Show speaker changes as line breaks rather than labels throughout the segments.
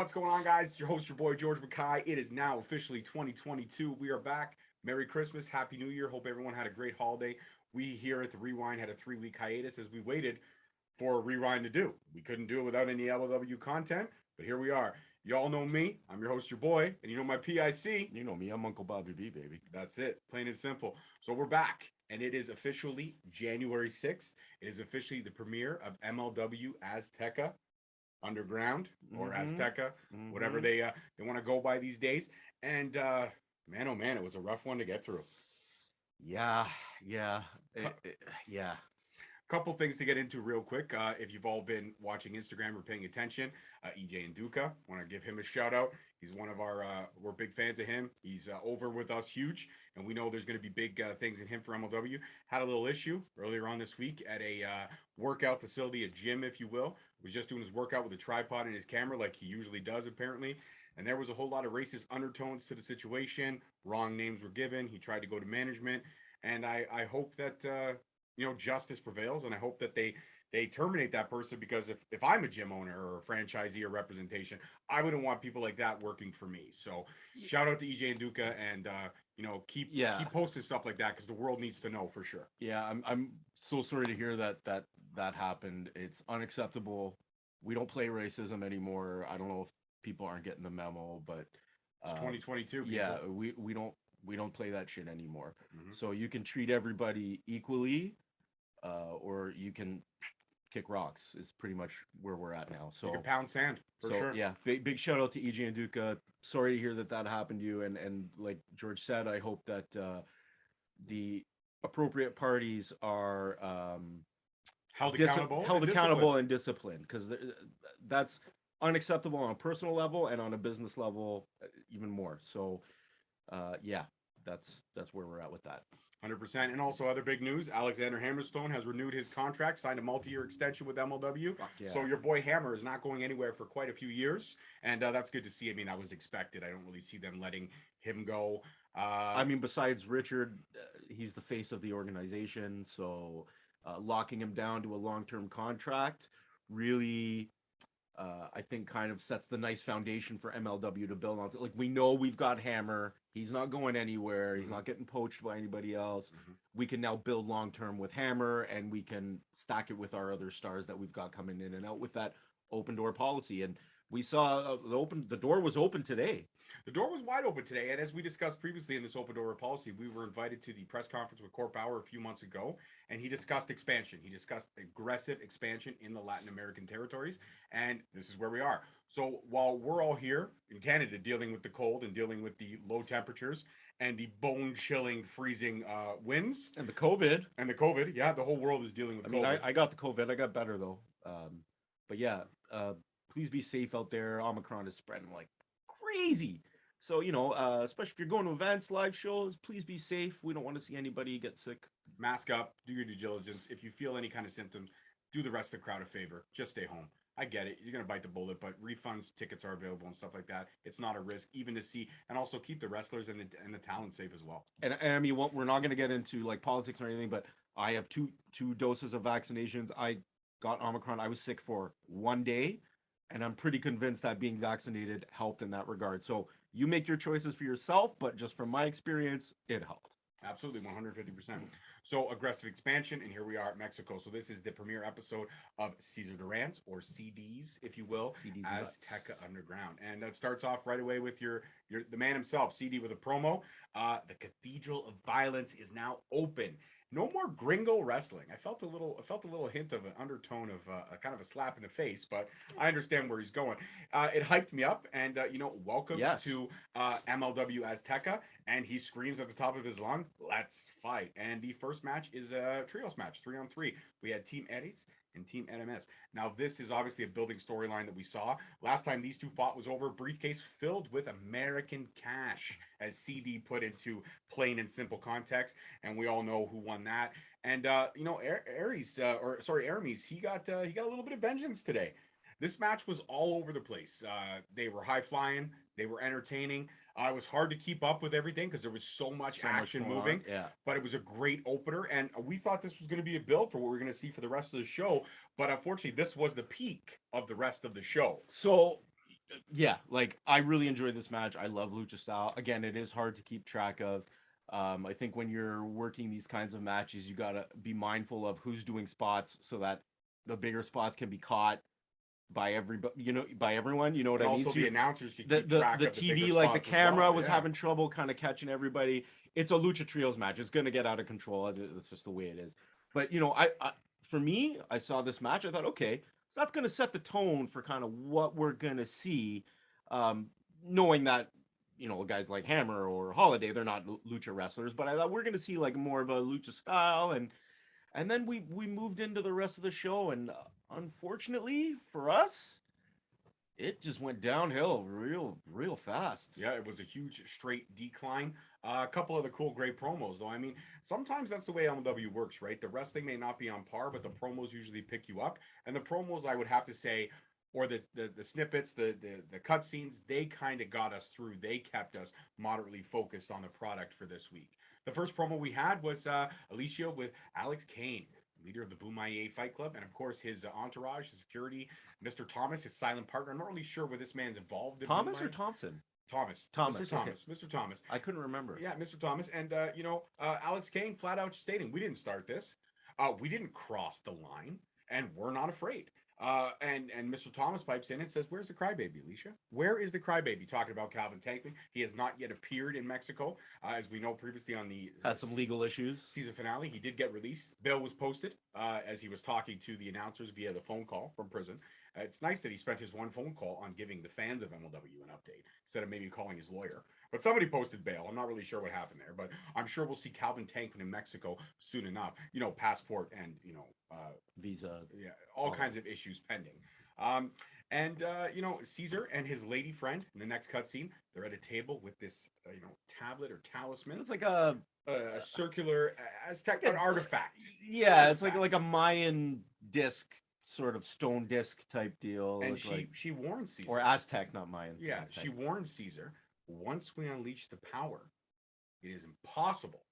What's going on, guys? It's your host, your boy, George Mackay. It is now officially 2022. We are back. Merry Christmas. Happy New Year. Hope everyone had a great holiday. We here at the Rewind had a 3-week hiatus as we waited for a Rewind to do. We couldn't do it without any MLW content, but here we are. Y'all know me. I'm your host, your boy, and you know my PIC.
You know me. I'm Uncle Bobby B, baby.
That's it. Plain and simple. So we're back, and it is officially January 6th. It is officially the premiere of MLW AZTECA Underground or AZTECA, whatever they want to go by these days. And man, oh man, it was a rough one to get through.
Yeah.
Couple things to get into real quick. If you've all been watching Instagram or paying attention, EJ and Duca, want to give him a shout out. He's one of our, we're big fans of him. He's over with us huge, and we know there's going to be big things in him for MLW. Had a little issue earlier on this week at a workout facility, a gym, if you will. Was just doing his workout with a tripod and his camera like he usually does, apparently. And there was a whole lot of racist undertones to the situation. Wrong names were given. He tried to go to management. And I hope that, justice prevails. And I hope that they terminate that person, because if I'm a gym owner or a franchisee or representation, I wouldn't want people like that working for me. So shout out to EJ and Duca, and keep posting stuff like that, because the world needs to know for sure.
Yeah, I'm so sorry to hear that happened. It's unacceptable. We don't play racism anymore. I don't know if people aren't getting the memo, but
it's 2022. People.
Yeah, we don't play that shit anymore. So you can treat everybody equally, or you can kick rocks is pretty much where we're at now. So
you can pound sand for sure.
Yeah, big shout out to EJ and Duca. Sorry to hear that happened to you, and like George said, I hope that the appropriate parties are
held accountable
and disciplined, because that's unacceptable on a personal level, and on a business level even more. So yeah, that's where we're at with that.
100%. And also, other big news, Alexander Hammerstone has renewed his contract, signed a multi-year extension with MLW.
Yeah.
So your boy Hammer is not going anywhere for quite a few years, and that's good to see. I mean, that was expected. I don't really see them letting him go.
I mean, besides Richard, he's the face of the organization, so locking him down to a long-term contract really, I think, kind of sets the nice foundation for MLW to build on. Like, we know we've got Hammer. He's not going anywhere. He's not getting poached by anybody else. We can now build long-term with Hammer, and we can stack it with our other stars that we've got coming in and out with that open door policy. And we saw the door was open today.
The door was wide open today. And as we discussed previously in this open door policy, we were invited to the press conference with Corp Bauer a few months ago, and he discussed expansion. He discussed aggressive expansion in the Latin American territories. And this is where we are. So while we're all here in Canada dealing with the cold and dealing with the low temperatures and the bone-chilling, freezing winds.
And the COVID.
Yeah, the whole world is dealing with COVID.
I mean, I got the COVID. I got better, though. But yeah, please be safe out there. Omicron is spreading like crazy. So, especially if you're going to events, live shows, please be safe. We don't want to see anybody get sick.
Mask up, do your due diligence. If you feel any kind of symptoms, do the rest of the crowd a favor. Just stay home. I get it. You're going to bite the bullet, but refunds, tickets are available and stuff like that. It's not a risk, even to see, and also keep the wrestlers and the talent safe as well.
And I mean, we're not going to get into like politics or anything, but I have two doses of vaccinations. I got Omicron. I was sick for 1 day. And I'm pretty convinced that being vaccinated helped in that regard. So you make your choices for yourself, but just from my experience, it helped.
Absolutely, 150%. So aggressive expansion, and here we are at Mexico. So this is the premiere episode of Cesar Durant, or CDs, if you will, AZTECA Underground. And that starts off right away with the man himself, CD, with a promo. The Cathedral of Violence is now open. No more gringo wrestling. I felt a little hint of an undertone of a kind of a slap in the face, but I understand where he's going. It hyped me up, and welcome to MLW AZTECA. And he screams at the top of his lung, "Let's fight!" And the first match is a trios match, 3-on-3. We had Team Eddie's and Team NMS. Now, this is obviously a building storyline that we saw. Last time these two fought was over, briefcase filled with American cash, as CD put into plain and simple context, and we all know who won that. And Aramis, he got a little bit of vengeance today. This match was all over the place. They were high flying, they were entertaining. It was hard to keep up with everything because there was so much action moving.
Yeah.
But it was a great opener, and we thought this was going to be a build for what we're going to see for the rest of the show. But unfortunately, this was the peak of the rest of the show.
So Yeah, like I really enjoyed this match. I love lucha style. Again, it is hard to keep track of. I think when you're working these kinds of matches, you gotta be mindful of who's doing spots so that the bigger spots can be caught by everybody, by everyone. You know what
And
I mean?
also
So
the announcers can
the
keep track
the
of the bigger
TV, like the
spots as
camera,
well.
was
Yeah.
having trouble kind of catching everybody. It's a lucha trios match. It's gonna get out of control. It's just the way it is. But I for me, I saw this match. I thought, okay, so that's gonna set the tone for kind of what we're gonna see. Um, Knowing that guys like Hammer or Holiday, they're not lucha wrestlers, but I thought we're gonna see like more of a lucha style, and then we moved into the rest of the show, and unfortunately for us, it just went downhill real fast.
Yeah, it was a huge straight decline. A couple of the cool, great promos, though. I mean, sometimes that's the way MLW works, right? The wrestling may not be on par, but the promos usually pick you up. And the promos, I would have to say, or the snippets, the cutscenes, they kind of got us through. They kept us moderately focused on the product for this week. The first promo we had was Alicia with Alex Kane, leader of the Bumaye Fight Club, and of course his entourage, his security, Mr. Thomas, his silent partner. I'm not really sure where this man's involved in
Thomas or
Bumaye.
Thompson?
Thomas.
Thomas.
Mr. Thomas.
Okay.
Mr. Thomas.
I couldn't remember.
Yeah, Mr. Thomas. And, Alex Kane flat out stating, we didn't start this. We didn't cross the line, and we're not afraid. And Mr. Thomas pipes in and says, where's the crybaby, Alicia? Where is the crybaby? Talking about Calvin Tankman. He has not yet appeared in Mexico. As we know previously on the
Had some legal issues.
Season finale, he did get released. Bail was posted as he was talking to the announcers via the phone call from prison. It's nice that he spent his one phone call on giving the fans of MLW an update instead of maybe calling his lawyer. But somebody posted bail. I'm not really sure what happened there, but I'm sure we'll see Calvin Tankman in Mexico soon enough. Passport and
visa,
yeah, all kinds of issues pending. Caesar and his lady friend in the next cutscene, they're at a table with this tablet or talisman.
It's like a
circular Aztec, an artifact.
Yeah, it's like a Mayan disc, sort of stone disc type deal.
And she warns Caesar,
or Aztec, not Mayan.
Yeah,
Aztec.
She warns Caesar. Once we unleash the power, it is impossible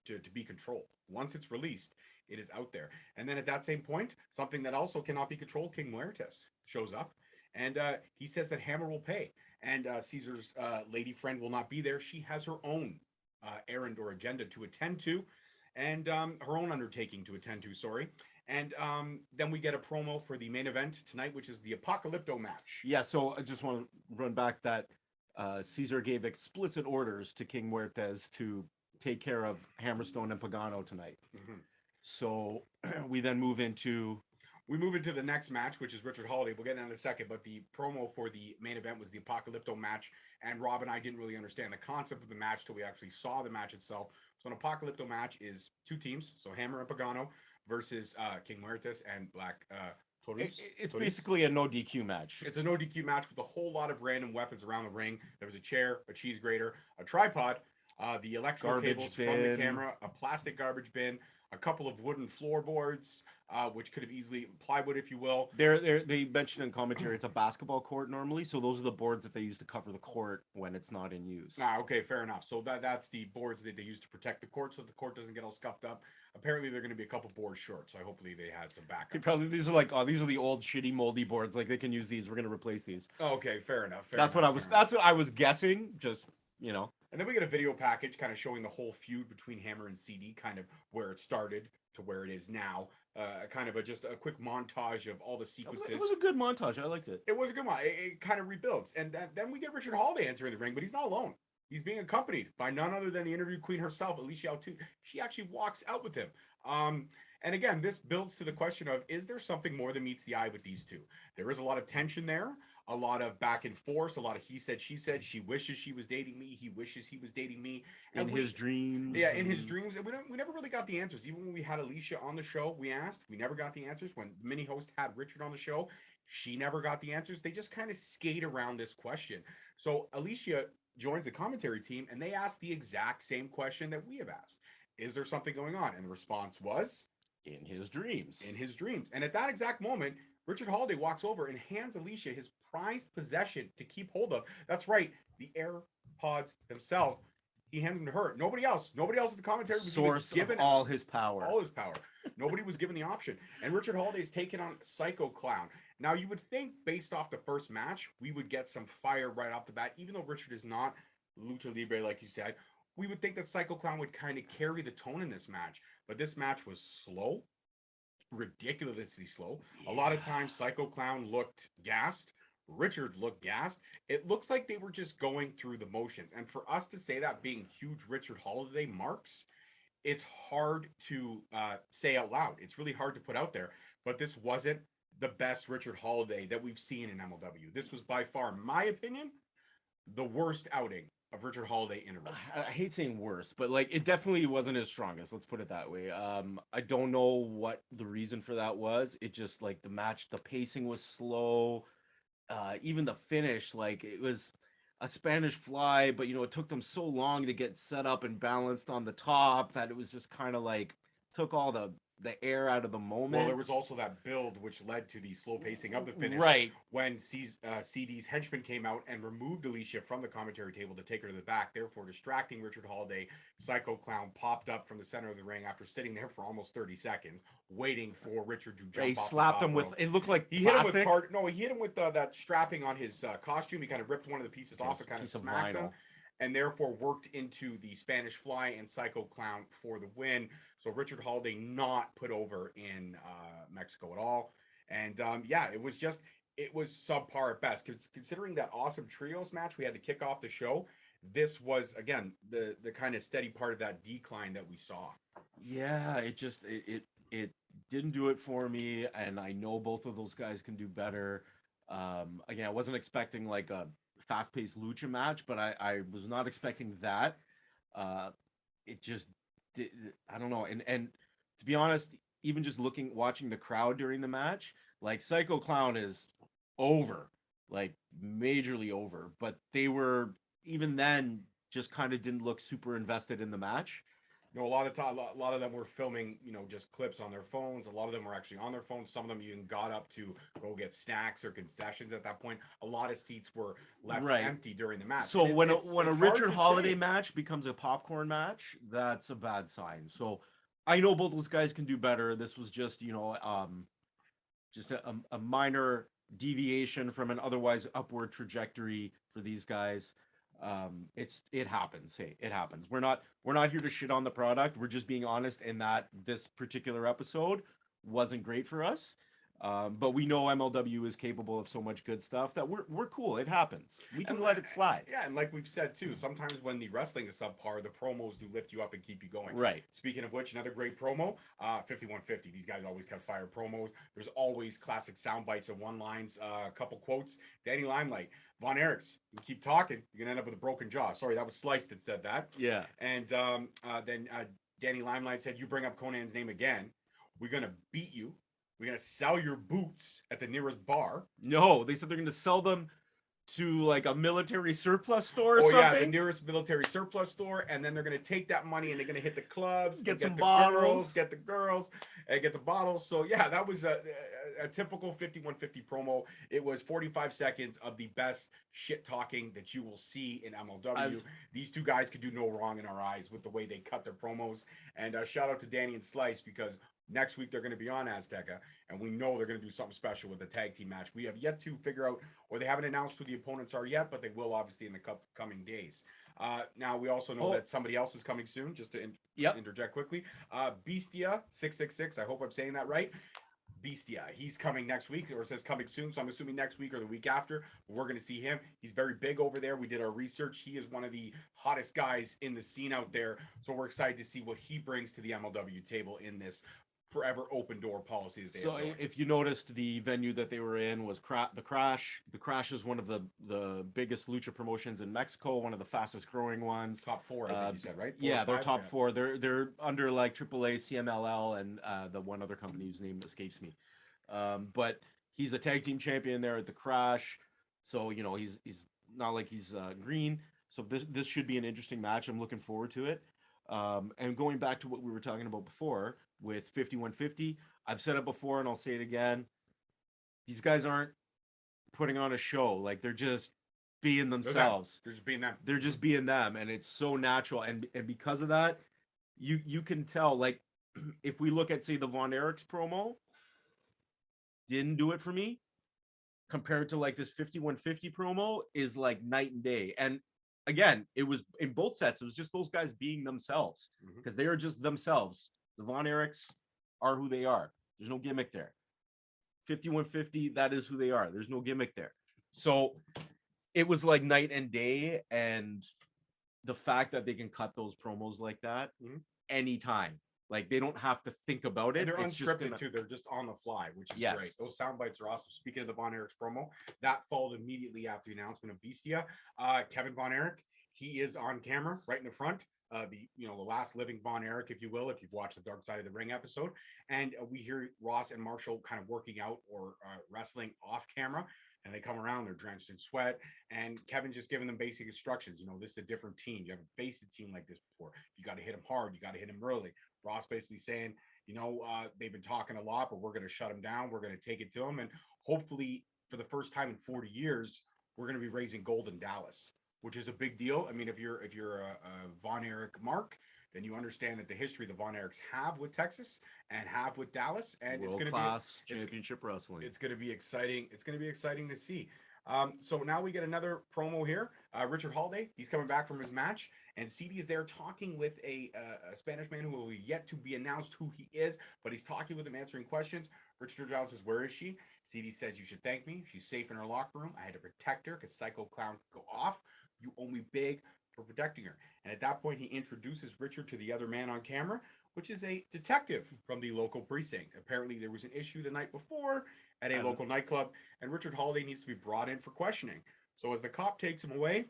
to be controlled. Once it's released, it is out there. And then at that same point, something that also cannot be controlled, King Muertes shows up, and he says that Hammer will pay. And Caesar's lady friend will not be there. She has her own errand or agenda to attend to, and her own undertaking to attend to, sorry. And then we get a promo for the main event tonight, which is the Apocalypto match.
Yeah, so I just want to run back that Caesar gave explicit orders to King Muertes to take care of Hammerstone and Pagano tonight.
Mm-hmm.
So we then move into
the next match, which is Richard Holiday. We'll get in a second, but the promo for the main event was the Apocalypto match, and Rob and I didn't really understand the concept of the match till we actually saw the match itself. So an Apocalypto match is two teams, so Hammer and Pagano versus King Muertes and Black Taurus.
It's basically a no DQ match.
It's a no DQ match with a whole lot of random weapons around the ring. There was a chair, a cheese grater, a tripod, the electrical cables from the camera, a plastic garbage bin, a couple of wooden floorboards, which could have easily plywood, if you will.
They mentioned in commentary it's a basketball court normally, so those are the boards that they use to cover the court when it's not in use.
Okay, fair enough. So that's the boards that they use to protect the court, so the court doesn't get all scuffed up. Apparently, they're going to be a couple boards short, so hopefully they had some backups.
These are the old shitty moldy boards. Like they can use these. We're going to replace these.
Okay, fair enough.
That's what I was guessing. Just
And then we get a video package kind of showing the whole feud between Hammer and CD, kind of where it started to where it is now. Kind of just a quick montage of all the sequences.
It was a good montage. I liked it.
It was a good one. It kind of rebuilds. And then we get Richard Holiday entering the ring, but he's not alone. He's being accompanied by none other than the interview queen herself, Alicia Altu. She actually walks out with him. And again, this builds to the question of, is there something more than meets the eye with these two? There is a lot of tension there, a lot of back and forth, a lot of he said, she said. She wishes she was dating me. He wishes he was dating me.
And his dreams.
Yeah, in his dreams. And we never really got the answers. Even when we had Alicia on the show, we asked. We never got the answers. When the mini host had Richard on the show, she never got the answers. They just kind of skate around this question. So Alicia joins the commentary team, and they ask the exact same question that we have asked. Is there something going on? And the response was,
in his dreams.
In his dreams. And at that exact moment, Richard Holiday walks over and hands Alicia his prized possession to keep hold of. That's right, the AirPods themselves. He hands them to her. Nobody else at the commentary was
source
given
of all his power.
All his power. Nobody was given the option. And Richard Holiday's taken on Psycho Clown. Now, you would think based off the first match, we would get some fire right off the bat, even though Richard is not lucha libre, like you said. We would think that Psycho Clown would kind of carry the tone in this match, but this match was slow, ridiculously slow. A lot of times, Psycho Clown looked gassed. Richard looked gassed. It looks like they were just going through the motions. And for us to say that being huge Richard Holiday marks, it's hard to say out loud. It's really hard to put out there. But this wasn't the best Richard Holiday that we've seen in MLW. This was by far, in my opinion, the worst outing of Richard Holiday in a row.
I hate saying worse, but like it definitely wasn't his strongest. Let's put it that way. I don't know what the reason for that was. It just like the match, the pacing was slow. Even the finish, like it was a Spanish fly, but it took them so long to get set up and balanced on the top that it was just kind of like took all the air out of the moment.
Well, there was also that build which led to the slow pacing of the finish.
Right.
When CD's henchman came out and removed Alicia from the commentary table to take her to the back, therefore distracting Richard Holiday. Psycho Clown popped up from the center of the ring after sitting there for almost 30 seconds, waiting for Richard to jump
He
off
slapped
the top
him with,
rope.
it looked like
He
plastic.
hit him with no, he hit him with that strapping on his costume. He kind of ripped one of the pieces off and kind of smacked him, and therefore worked into the Spanish Fly and Psycho Clown for the win. So Richard Holiday not put over in Mexico at all. And yeah, it was subpar at best. Considering that awesome trios match we had to kick off the show, this was, again, the kind of steady part of that decline that we saw.
Yeah, it didn't do it for me, and I know both of those guys can do better. Again, I wasn't expecting like a fast-paced lucha match, but I was not expecting that. It just did, I don't know. And to be honest, even just watching the crowd during the match, like Psycho Clown is over, like majorly over, but they were even then just kind of didn't look super invested in the match.
A lot of them were filming, just clips on their phones. A lot of them were actually on their phones. Some of them even got up to go get snacks or concessions at that point. A lot of seats were left empty during the match.
So when a Richard Holiday match becomes a popcorn match, that's a bad sign. So I know both those guys can do better. This was just, just a minor deviation from an otherwise upward trajectory for these guys. It happens. Hey, it happens. We're not here to shit on the product. We're just being honest in that this particular episode wasn't great for us. But we know MLW is capable of so much good stuff that we're cool. It happens. We can let it slide.
Yeah, and like we've said too, sometimes when the wrestling is subpar, the promos do lift you up and keep you going.
Right.
Speaking of which, another great promo, 5150. These guys always cut fire promos. There's always classic sound bites and one lines, a couple quotes. Danny Limelight, Von Erichs, you keep talking, you're gonna end up with a broken jaw. Sorry, that was Slice that said that.
Yeah.
And then Danny Limelight said, "You bring up Conan's name again, we're gonna beat you. We're going to sell your boots at the nearest bar."
No, they said they're going to sell them to like a military surplus store or something.
Yeah, the nearest military surplus store. And then they're going to take that money and they're going to hit the clubs,
get some
bottles, get the girls, and get the bottles. So yeah, that was a typical 5150 promo. It was 45 seconds of the best shit talking that you will see in MLW. These two guys could do no wrong in our eyes with the way they cut their promos. And shout out to Danny and Slice, because next week they're going to be on AZTECA, and we know they're going to do something special with the tag team match. We have yet to figure out, or they haven't announced who the opponents are yet, but they will obviously in the coming days. Now we also know that somebody else is coming soon. Just to interject quickly, Bestia 666. I hope I'm saying that right. Bestia, he's coming next week, or it says coming soon, so I'm assuming next week or the week after. But we're going to see him. He's very big over there. We did our research. He is one of the hottest guys in the scene out there, so we're excited to see what he brings to the MLW table in this forever open door policy.
So if you noticed, the venue that they were in was the Crash. The Crash is one of the biggest lucha promotions in Mexico, one of the fastest growing ones.
Top four, I think you said, right?
Yeah, they're top four. They're under like AAA, CMLL, and the one other company whose name escapes me. But he's a tag team champion there at the Crash. So he's not like he's green. So this should be an interesting match. I'm looking forward to it. And going back to what we were talking about before with 5150, I've said it before and I'll say it again. These guys aren't putting on a show. Like, they're just being themselves.
They're just being them.
They're just being them, and it's so natural. And because of that, you can tell. Like, if we look at, say, the Von Erichs promo, didn't do it for me. compared to like this 5150 promo is like night and day. And again, it was in both sets, it was just those guys being themselves because they are just themselves. The Von Erichs are who they are. There's no gimmick there. 5150, that is who they are. There's no gimmick there. So it was like night and day. And the fact that they can cut those promos like that anytime, like they don't have to think about it.
And they're
It's
unscripted too. They're just on the fly, which is
Yes.
great. Those sound bites are awesome. Speaking of the Von Erichs promo, that followed immediately after the announcement of Bestia. Kevin Von Erich, he is on camera right in the front. The last living Von Erich, if you will, if you've watched the Dark Side of the Ring episode, and we hear Ross and Marshall kind of working out or wrestling off camera, and they come around, they're drenched in sweat, and Kevin's just giving them basic instructions. This is a different team. You haven't faced a team like this before. You got to hit them hard. You got to hit them early. Ross basically saying, they've been talking a lot, but we're going to shut them down. We're going to take it to them, and hopefully, for the first time in 40 years, we're going to be raising gold in Dallas, which is a big deal. I mean, if you're a Von Erich mark, then you understand that the history the Von Erichs have with Texas and have with Dallas, and it's going to be
championship wrestling.
It's going to be exciting. It's going to be exciting to see. So now we get another promo here. Richard Holiday, he's coming back from his match, and CD is there talking with a Spanish man who will yet to be announced who he is, but he's talking with him, answering questions. Richard Giles says, "Where is she?" CD says, "You should thank me. She's safe in her locker room. I had to protect her because Psycho Clown could go off. You owe me big for protecting her." And at that point, he introduces Richard to the other man on camera, which is a detective from the local precinct. Apparently, there was an issue the night before at a local nightclub, and Richard Holiday needs to be brought in for questioning. So as the cop takes him away,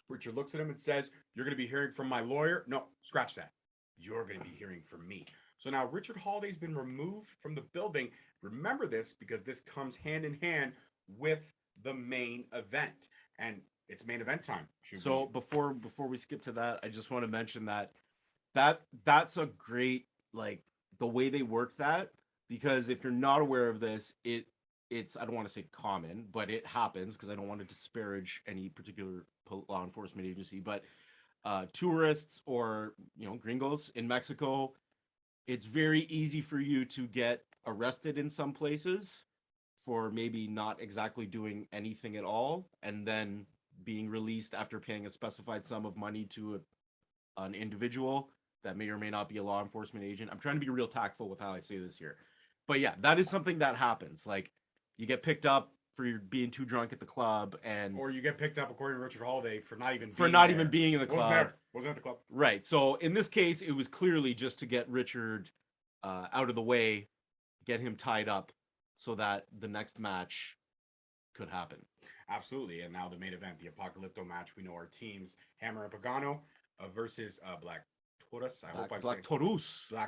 Richard looks at him and says, "You're going to be hearing from my lawyer." "No, scratch that. You're going to be hearing from me." So now Richard Holiday's been removed from the building. Remember this, because this comes hand in hand with the main event, and it's main event time.
So before we skip to that, I just want to mention that's a great, like, the way they work that, because if you're not aware of this, it's I don't want to say common, but it happens, because I don't want to disparage any particular law enforcement agency, but tourists or gringos in Mexico, it's very easy for you to get arrested in some places for maybe not exactly doing anything at all, and then being released after paying a specified sum of money to an individual that may or may not be a law enforcement agent. I'm trying to be real tactful with how I say this here. But yeah, that is something that happens. Like, you get picked up for being too drunk at the club, or
you get picked up, according to Richard Holiday, for not even
being in the club.
Wasn't at the club.
Right. So in this case, it was clearly just to get Richard out of the way, get him tied up, so that the next match could happen.
Absolutely. And now the main event, the Apocalypto match. We know our teams, Hammer and Pagano versus Black Taurus. Black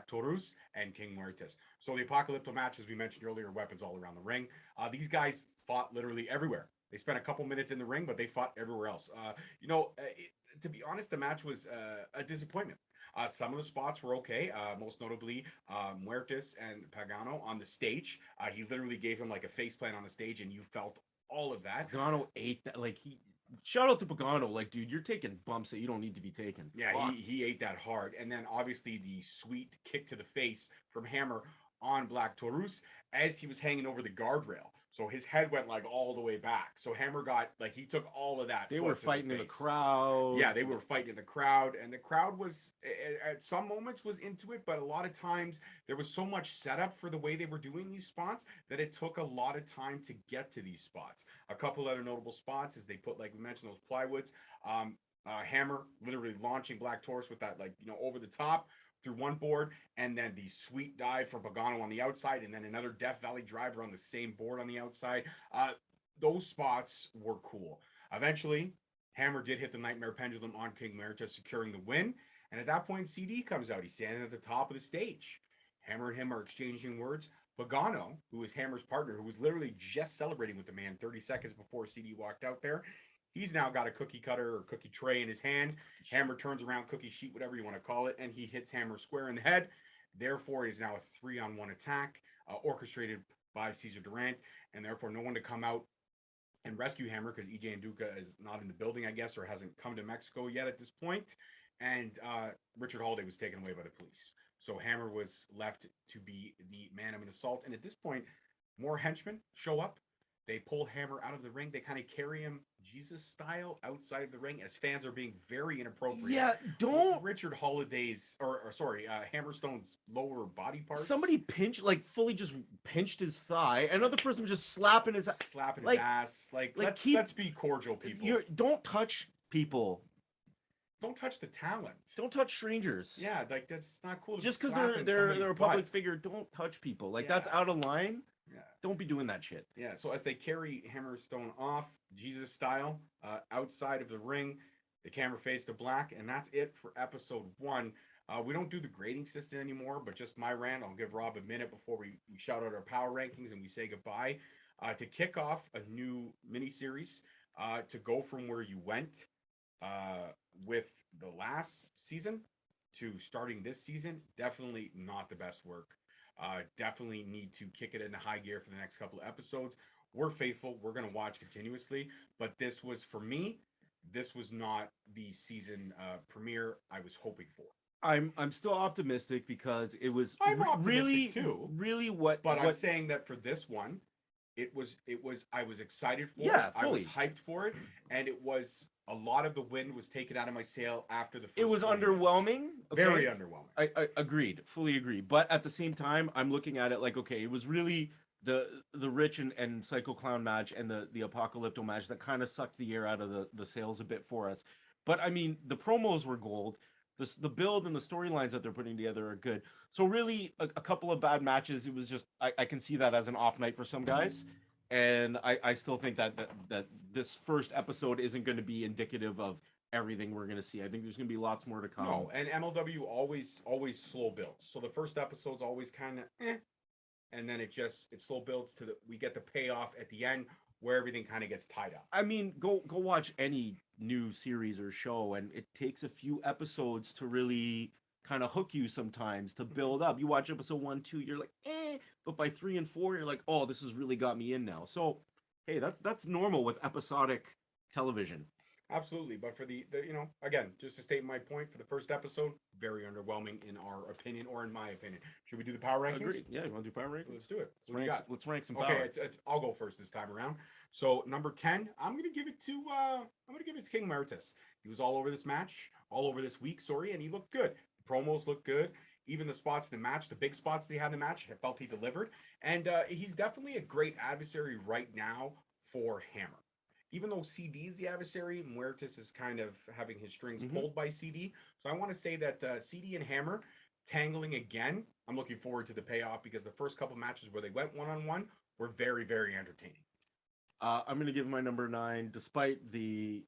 Taurus and King Muertes. So the Apocalypto match, as we mentioned earlier, weapons all around the ring. These guys fought literally everywhere. They spent a couple minutes in the ring, but they fought everywhere else. To be honest, the match was a disappointment. Some of the spots were okay, most notably Muertes and Pagano on the stage. He literally gave him like a faceplant on the stage, and you felt all of that.
Pagano ate that. Like, shout out to Pagano. Like, dude, you're taking bumps that you don't need to be taking.
Yeah, he ate that hard. And then obviously the sweet kick to the face from Hammer on Black Taurus as he was hanging over the guardrail. So his head went like all the way back. So Hammer got, like, he took all of that.
They were fighting in the crowd.
Yeah, they were fighting in the crowd. And the crowd was, at some moments, was into it. But a lot of times there was so much setup for the way they were doing these spots that it took a lot of time to get to these spots. A couple other notable spots is they put, like we mentioned, those plywoods. Hammer literally launching Black Taurus with that, like, over the top through one board, and then the sweet dive from Pagano on the outside, and then another Death Valley driver on the same board on the outside. Those spots were cool. Eventually, Hammer did hit the Nightmare Pendulum on King Muertes, securing the win. And at that point, CD comes out. He's standing at the top of the stage. Hammer and him are exchanging words. Pagano, who is Hammer's partner, who was literally just celebrating with the man 30 seconds before CD walked out there, he's now got a cookie cutter or cookie tray in his hand. Hammer turns around, cookie sheet, whatever you want to call it, and he hits Hammer square in the head. Therefore, it is now a 3-on-1 attack orchestrated by Cesar Durant, and therefore no one to come out and rescue Hammer, because EJ and Duca is not in the building, I guess, or hasn't come to Mexico yet at this point. And Richard Holiday was taken away by the police. So Hammer was left to be the man of an assault. And at this point, more henchmen show up. They pull Hammer out of the ring. They kind of carry him Jesus style outside of the ring as fans are being very inappropriate.
Yeah,
with
don't
Richard Holiday's or sorry, Hammerstone's lower body parts.
somebody pinch like fully just pinched his thigh. Another person was just slapping his
slapping
like,
his ass. Like
keep,
let's be cordial, people.
Don't touch people.
Don't touch the talent.
Don't touch strangers.
Yeah, like that's not cool.
Just because they're a public figure, don't touch people. Like that's out of line.
Yeah.
Don't be doing that shit.
Yeah. So as they carry Hammerstone off, Jesus style, outside of the ring, the camera fades to black, and that's it for episode 1. We don't do the grading system anymore, but just my rant. I'll give Rob a minute before we shout out our power rankings and we say goodbye. To kick off a new miniseries, to go from where you went with the last season to starting this season, definitely not the best work. Definitely need to kick it into high gear for the next couple of episodes. We're faithful. We're going to watch continuously. But this was, for me, this was not the season premiere I was hoping for.
I'm still optimistic because it was
really too.
Really
I'm saying that for this one, it was I was excited for it.
Fully.
I was hyped for it, and it was a lot of the wind was taken out of my sail after the first.
It was underwhelming.
Okay? Very underwhelming.
I agreed, fully agree. But at the same time, I'm looking at it like, okay, it was really the Rich and Psycho Clown match and the Apocalypto match that kind of sucked the air out of the sails a bit for us. But I mean, the promos were gold. The build and the storylines that they're putting together are good. So really, a couple of bad matches. It was just I can see that as an off night for some guys, and I still think that this first episode isn't going to be indicative of everything we're going to see. I think there's going to be lots more to come.
No, and MLW always slow builds. So the first episode's always kind of and then it slow builds to we get the payoff at the end where everything kind of gets tied up.
I mean, go watch any new series or show, and it takes a few episodes to really kind of hook you sometimes to build up. You watch episode 1, 2, you're like, but by 3 and 4, you're like, oh, this has really got me in now. So, hey, that's normal with episodic television.
Absolutely, but for the again, just to state my point, for the first episode, very underwhelming in our opinion, or in my opinion. Should we do the power rankings?
Agreed. Yeah, you want to do power rankings?
Let's do it.
Let's rank some power.
Okay, I'll go first this time around. So number 10, I'm gonna give it to King Maritus. He was all over this match, all over this week, and he looked good. The promos looked good. Even the spots in the match, the big spots that he had in the match, I felt he delivered. And he's definitely a great adversary right now for Hammer. Even though CD is the adversary, Muertes is kind of having his strings pulled by CD. So I want to say that CD and Hammer tangling again, I'm looking forward to the payoff because the first couple matches where they went one-on-one were very, very entertaining.
I'm going to give my number 9, despite the,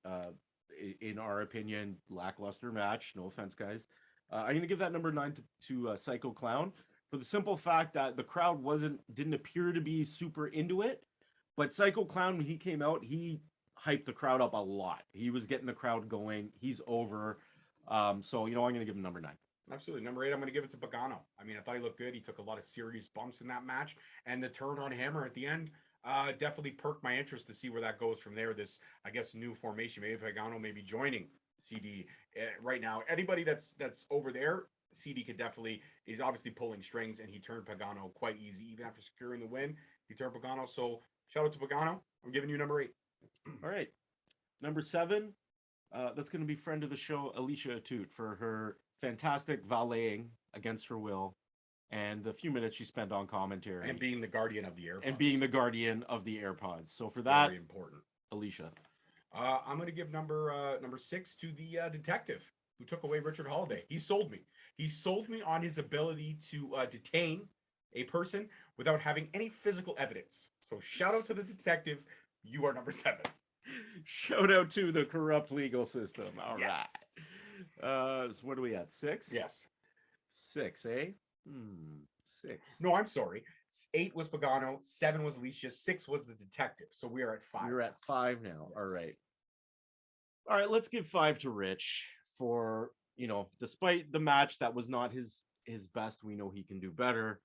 in our opinion, lackluster match. No offense, guys. I'm going to give that number 9 to Psycho Clown for the simple fact that the crowd didn't appear to be super into it. But Psycho Clown, when he came out, he hyped the crowd up a lot. He was getting the crowd going. He's over. So, I'm going to give him number 9.
Absolutely. Number 8, I'm going to give it to Pagano. I mean, I thought he looked good. He took a lot of serious bumps in that match. And the turn on Hammer at the end definitely perked my interest to see where that goes from there. This, I guess, new formation. Maybe Pagano may be joining CD right now. Anybody that's over there, CD is obviously pulling strings, and he turned Pagano quite easy. Even after securing the win, he turned Pagano. So shout out to Pagano. I'm giving you number 8.
All right. Number 7, that's going to be friend of the show, Alicia Atut, for her fantastic valeting against her will and the few minutes she spent on commentary.
And being the guardian of the AirPods.
So for that,
very important.
Alicia.
I'm going to give number 6 to the detective who took away Richard Holiday. He sold me. He sold me on his ability to detain a person without having any physical evidence. So shout out to the detective. You are number 7.
Shout out to the corrupt legal system. All
yes.
Right. So what are we at? 6?
Yes.
6, eh? 6.
No, I'm sorry. 8 was Pagano, 7 was Alicia, 6 was the detective. So we are at 5.
You're at 5 now.
Yes.
All right. All right, let's give 5 to Rich for, despite the match that was not his best, we know he can do better.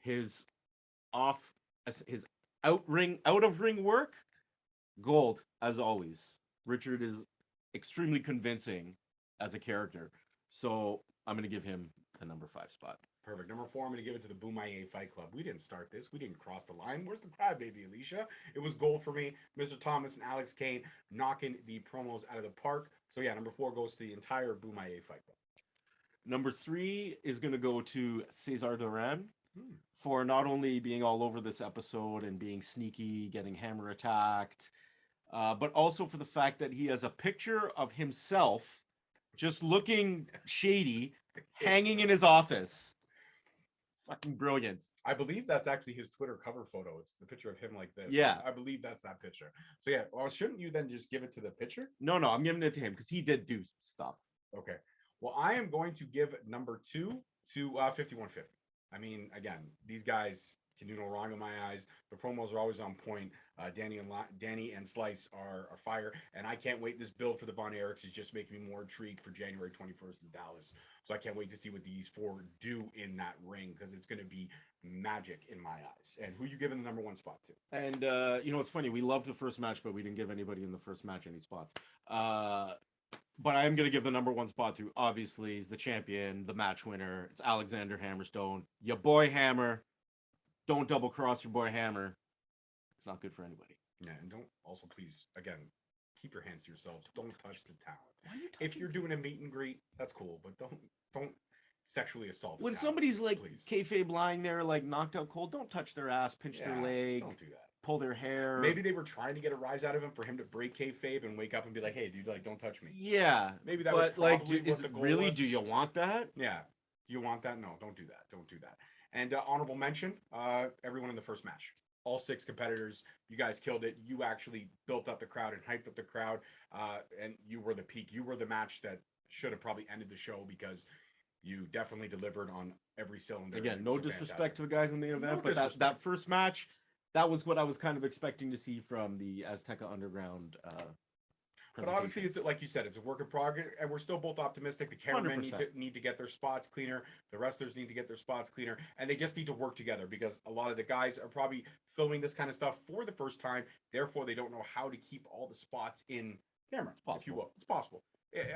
His out of ring work, gold as always. Richard is extremely convincing as a character. So I'm going to give him the number 5 spot.
Perfect. Number 4, I'm going to give it to the Boomaye Fight Club. We didn't start this. We didn't cross the line. Where's the crybaby, Alicia? It was gold for me. Mr. Thomas and Alex Kane knocking the promos out of the park. So yeah, number 4 goes to the entire Boomaye Fight Club.
Number 3 is going to go to Cesar Duran for not only being all over this episode and being sneaky, getting hammer attacked, but also for the fact that he has a picture of himself just looking shady hanging in his office. Fucking brilliant.
I believe that's actually his Twitter cover photo. It's the picture of him like this.
Yeah.
I believe that's that picture. So yeah, well, shouldn't you then just give it to the pitcher?
No, I'm giving it to him because he did do stuff.
Okay. Well, I am going to give number 2 to 5150. I mean, again, these guys can do no wrong in my eyes. The promos are always on point. Danny and Slice are fire, and I can't wait. This build for the Von Erichs is just making me more intrigued for January 21st in Dallas. So I can't wait to see what these 4 do in that ring, because it's going to be magic in my eyes. And who you giving the number 1 spot to?
And you know, it's funny. We loved the first match, but we didn't give anybody in the first match any spots. But I am going to give the number 1 spot to, obviously, he's the champion, the match winner. It's Alexander Hammerstone. Your boy Hammer. Don't double cross your boy Hammer. It's not good for anybody.
Yeah, and don't also, please, again, keep your hands to yourself. Don't touch the talent.
Why are you
If you're doing a meet and greet, that's cool, but don't sexually assault.
when
the talent,
somebody's like
please.
kayfabe lying there, like knocked out cold, don't touch their ass, pinch their leg,
Don't do that.
pull their hair.
Maybe they were trying to get a rise out of him for him to break kayfabe and wake up and be like, "Hey, dude, like, don't touch me."
Yeah,
Maybe that
but
was
like,
probably
is
what the
it
goal
really?
was.
Do you want that?
Yeah. Do you want that? No, don't do that. Don't do that. And honorable mention, everyone in the first match. All 6 competitors, you guys killed it. You actually built up the crowd and hyped up the crowd, and you were the peak. You were the match that should have probably ended the show, because you definitely delivered on every cylinder.
Again, no disrespect
Fantastic.
to the guys in the event, but
disrespect.
that first match, that was what I was kind of expecting to see from the Azteca Underground.
But obviously, it's like you said, it's a work in progress, and we're still both optimistic. The cameramen
100%.
need to get their spots cleaner. The wrestlers need to get their spots cleaner, and they just need to work together, because a lot of the guys are probably filming this kind of stuff for the first time. Therefore, they don't know how to keep all the spots in camera, if you will. It's possible.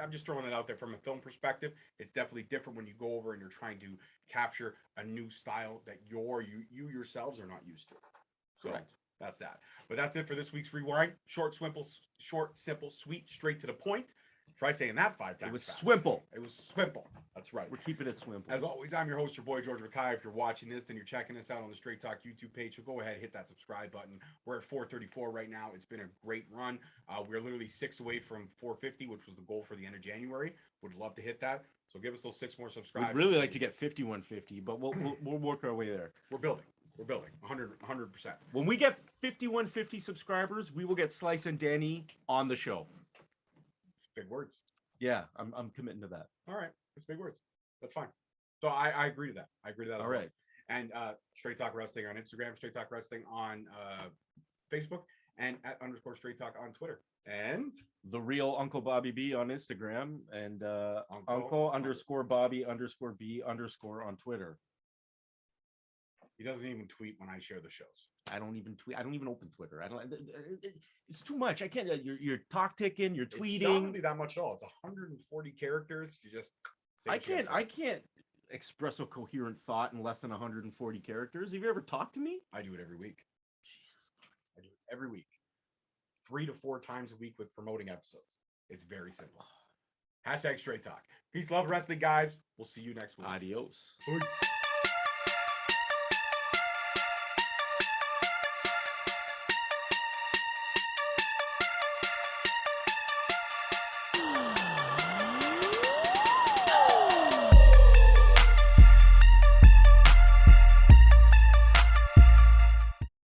I'm just throwing it out there from a film perspective. It's definitely different when you go over and you're trying to capture a new style that you yourselves are not used to. So,
Correct.
that's that. But that's it for this week's Rewind. Short, simple, sweet, straight to the point. Try saying that 5 times.
It was
fast.
swimple.
It was swimple. That's right.
We're keeping it swimple.
As always, I'm your host, your boy, George Mackay. If you're watching this, then you're checking us out on the Straight Talk YouTube page. So go ahead, hit that subscribe button. We're at 434 right now. It's been a great run. We're literally 6 away from 450, which was the goal for the end of January. Would love to hit that. So give us those 6 more subscribers.
We'd really like to get 5150, but we'll work our way there.
We're building. We're building 100%.
When we get 5150 subscribers, we will get Slice and Danny on the show.
Big words.
Yeah, I'm committing to that.
All right. That's big words. That's fine. So I agree to that. I agree to that.
All right.
And Straight Talk Wrestling on Instagram, Straight Talk Wrestling on Facebook, and at _ Straight Talk on Twitter. And
The Real Uncle Bobby B on Instagram, and Uncle _ Bobby _ B _ on Twitter.
he doesn't even tweet when I share the shows.
I don't even tweet. I don't even open Twitter. It's too much. I can't. You're talk ticking. You're tweeting.
It's not really that much at all. It's 140 characters. You just say what you gotta say.
I can't express a coherent thought in less than 140 characters. Have you ever talked to me?
I do it every week.
Jesus.
I do it every week. 3 to 4 times a week with promoting episodes. It's very simple. # Straight Talk. Peace, love, wrestling, guys. We'll see you next week.
Adios.
Bye.